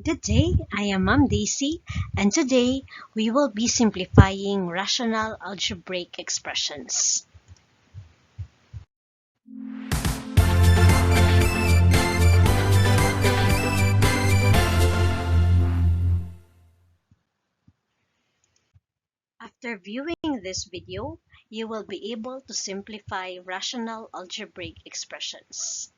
Good day, I am Ma'am Daisy, and today we will be simplifying rational algebraic expressions. After viewing this video, you will be able to simplify rational algebraic expressions.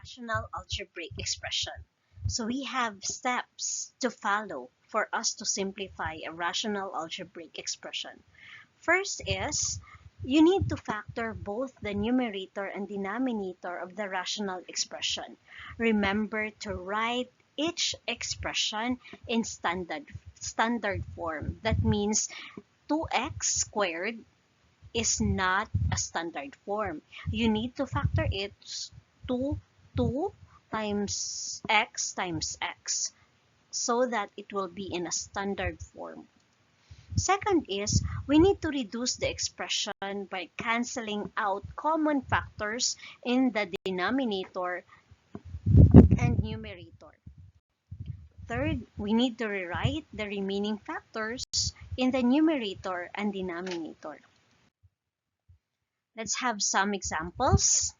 Rational algebraic expression. So we have steps to follow for us to simplify a rational algebraic expression. First is, you need to factor both the numerator and denominator of the rational expression. Remember to write each expression in standard form. That means 2x squared is not a standard form. You need to factor it to 2 times x so that it will be in a standard form. Second is, we need to reduce the expression by canceling out common factors in the denominator and numerator. Third, we need to rewrite the remaining factors in the numerator and denominator. Let's have some examples.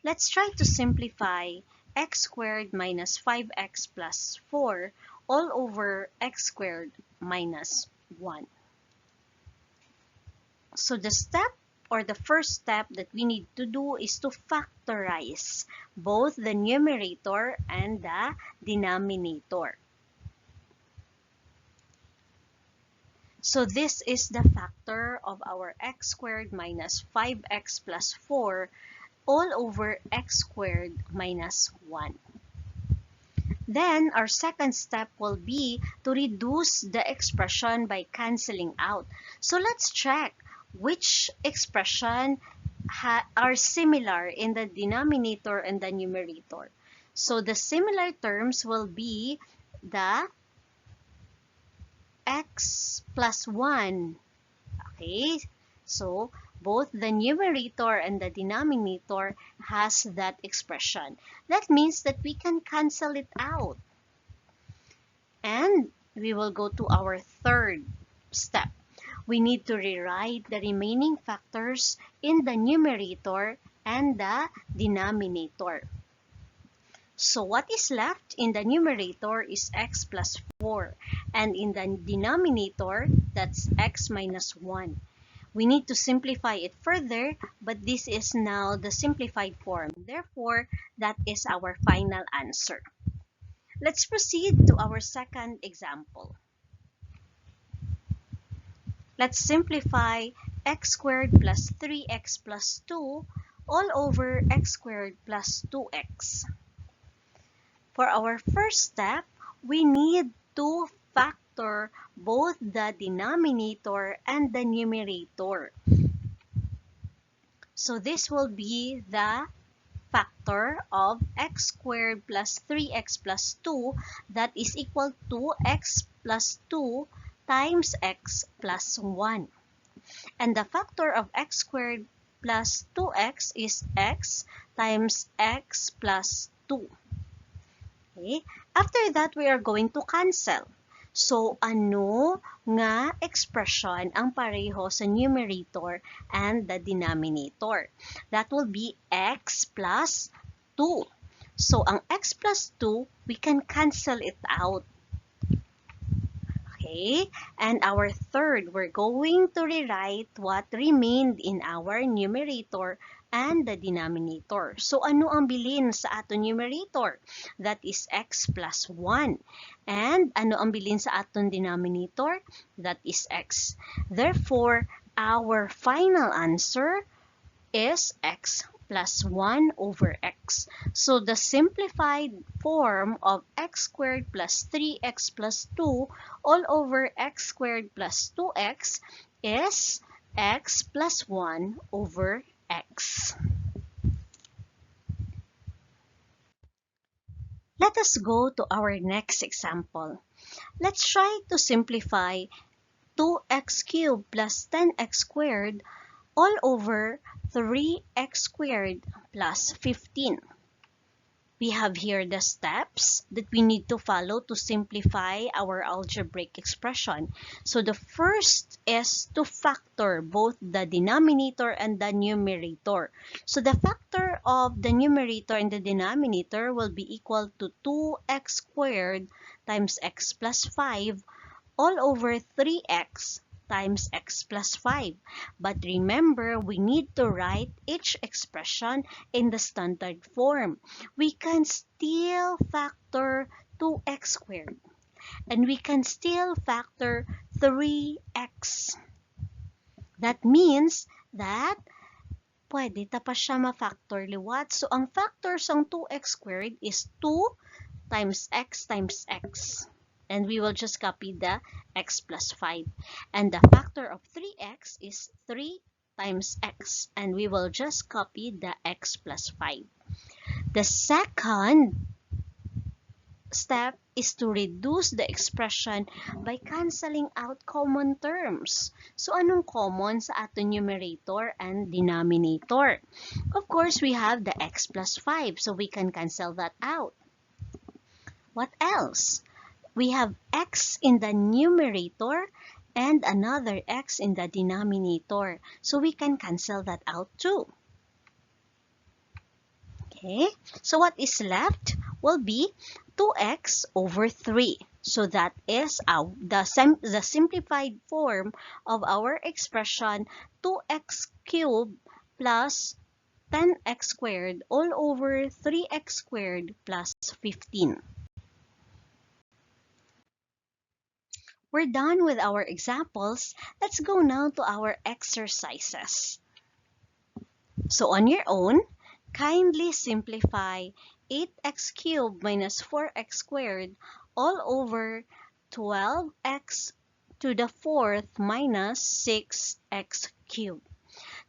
Let's try to simplify x squared minus 5x plus 4 all over x squared minus 1. So the first step that we need to do is to factorize both the numerator and the denominator. So this is the factor of our x squared minus 5x plus 4 all over x squared minus 1. Then our second step will be to reduce the expression by canceling out. So let's check which expression are similar in the denominator and the numerator. So the similar terms will be the x plus 1. Okay, so both the numerator and the denominator has that expression. That means that we can cancel it out. And we will go to our third step. We need to rewrite the remaining factors in the numerator and the denominator. So what is left in the numerator is x plus 4, and in the denominator, that's x minus 1. We need to simplify it further, but this is now the simplified form. Therefore, that is our final answer. Let's proceed to our second example. Let's simplify x squared plus 3x plus 2 all over x squared plus 2x. For our first step, we need to factor both the denominator and the numerator. So this will be the factor of x squared plus 3x plus 2 that is equal to x plus 2 times x plus 1. And the factor of x squared plus 2x is x times x plus 2. Okay? After that, we are going to cancel. So, ano nga expression ang pareho sa numerator and the denominator? That will be x plus 2. So, ang x plus 2, we can cancel it out. Okay, and our third, we're going to rewrite what remained in our numerator and the denominator. So, ano ang bilin sa aton numerator? That is x plus 1. And ano ang bilin sa aton denominator? That is x. Therefore, our final answer is x plus 1 over x. So the simplified form of x squared plus 3x plus 2 all over x squared plus 2x is x plus 1 over x. Let us go to our next example. Let's try to simplify 2x cubed plus 10x squared all over 3x squared plus 15. We have here the steps that we need to follow to simplify our algebraic expression. So the first is to factor both the denominator and the numerator. So the factor of the numerator and the denominator will be equal to 2x squared times x plus 5 all over 3x times x plus 5. But remember, we need to write each expression in the standard form. We can still factor 2x squared, and we can still factor 3x. That means that pwede ta pa siya ma-factor liwat. So, ang factors ng 2x squared is 2 times x times x. And we will just copy the x plus 5. And the factor of 3x is 3 times x. And we will just copy the x plus 5. The second step is to reduce the expression by canceling out common terms. So, anong common sa ating numerator and denominator? Of course, we have the x plus 5, so we can cancel that out. What else? We have x in the numerator and another x in the denominator. So we can cancel that out too. Okay, so what is left will be 2x over 3. So that is the simplified form of our expression 2x cubed plus 10x squared all over 3x squared plus 15. We're done with our examples. Let's go now to our exercises. So on your own, kindly simplify 8x cubed minus 4x squared all over 12x to the fourth minus 6x cubed.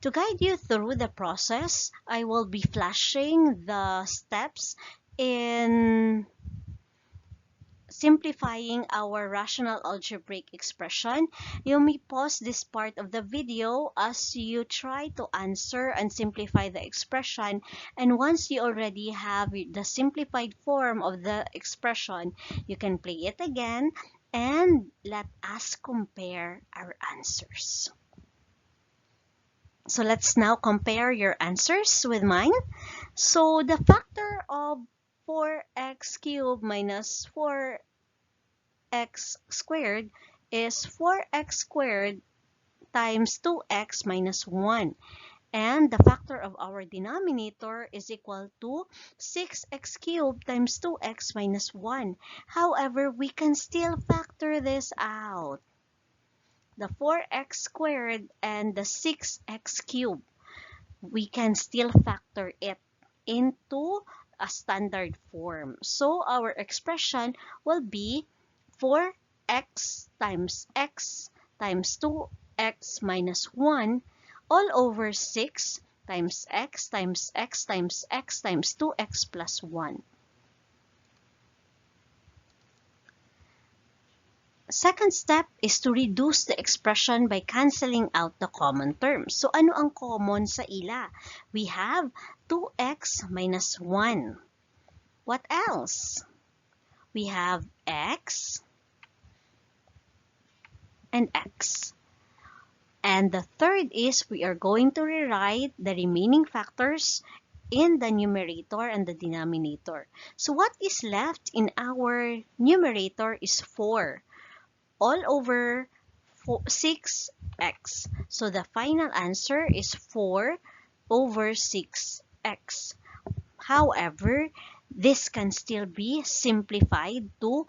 To guide you through the process, I will be flashing the steps in simplifying our rational algebraic expression. You may pause this part of the video as you try to answer and simplify the expression, and once you already have the simplified form of the expression, you can play it again and let us compare our answers. So let's now compare your answers with mine. So the factor of 4x cubed minus 4x squared is 4x squared times 2x minus 1. And the factor of our denominator is equal to 6x cubed times 2x minus 1. However, we can still factor this out. The 4x squared and the 6x cubed, we can still factor it into a standard form. So our expression will be 4x times x times 2x minus 1 all over 6 times x times x times x times 2x plus 1. Second step is to reduce the expression by canceling out the common terms. So, ano ang common sa ila? We have 2x minus 1. What else? We have x and x. And the third is we are going to rewrite the remaining factors in the numerator and the denominator. So, what is left in our numerator is 4. All over 6x. So the final answer is 4 over 6x. However, this can still be simplified to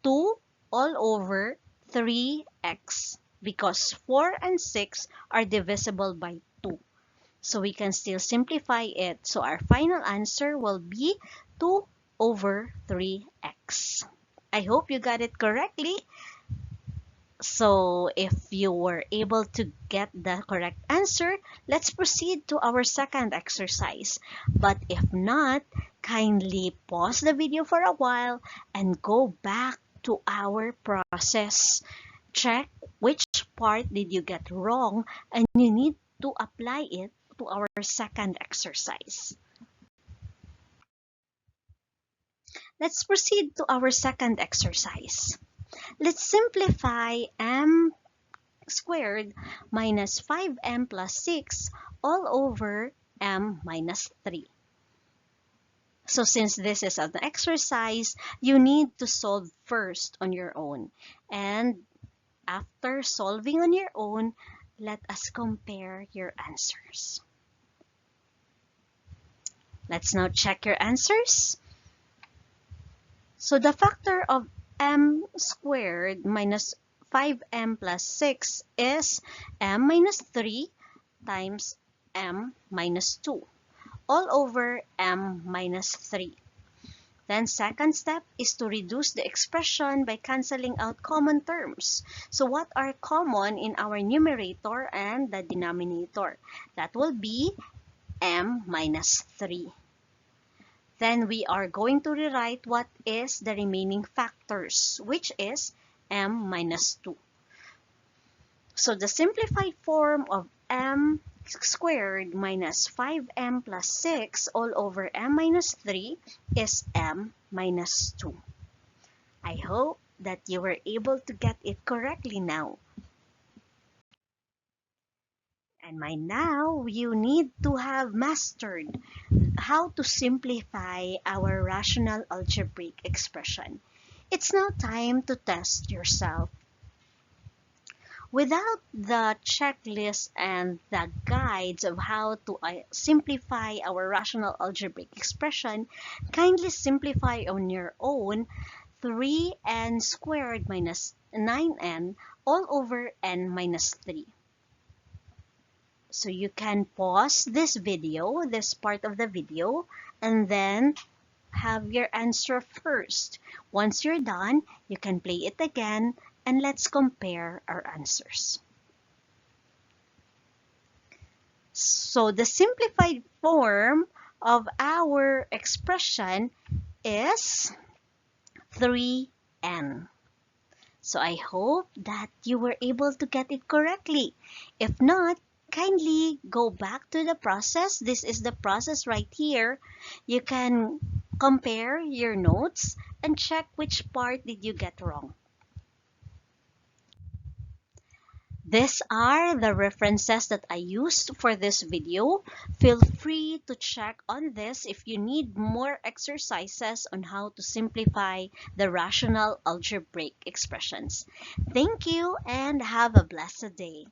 2 all over 3x because 4 and 6 are divisible by 2. So we can still simplify it. So our final answer will be 2 over 3x. I hope you got it correctly. So if you were able to get the correct answer, let's proceed to our second exercise. But if not, kindly pause the video for a while and go back to our process. Check which part did you get wrong and you need to apply it to our second exercise. Let's proceed to our second exercise. Let's simplify m squared minus 5m plus 6 all over m minus 3. So since this is an exercise, you need to solve first on your own. And after solving on your own, let us compare your answers. Let's now check your answers. So the factor of m squared minus 5m plus 6 is m minus 3 times m minus 2 all over m minus 3. Then second step is to reduce the expression by canceling out common terms. So what are common in our numerator and the denominator? That will be m minus 3. Then we are going to rewrite what is the remaining factors, which is m minus 2. So the simplified form of m squared minus 5m plus 6 all over m minus 3 is m minus 2. I hope that you were able to get it correctly now. And by now, you need to have mastered how to simplify our rational algebraic expression. It's now time to test yourself. Without the checklist and the guides of how to simplify our rational algebraic expression, kindly simplify on your own 3n squared minus 9n all over n minus 3. So you can pause this video, this part of the video, and then have your answer first. Once you're done, you can play it again, and let's compare our answers. So the simplified form of our expression is 3n. So I hope that you were able to get it correctly. If not, kindly go back to the process. This is the process right here. You can compare your notes and check which part did you get wrong. These are the references that I used for this video. Feel free to check on this if you need more exercises on how to simplify the rational algebraic expressions. Thank you and have a blessed day.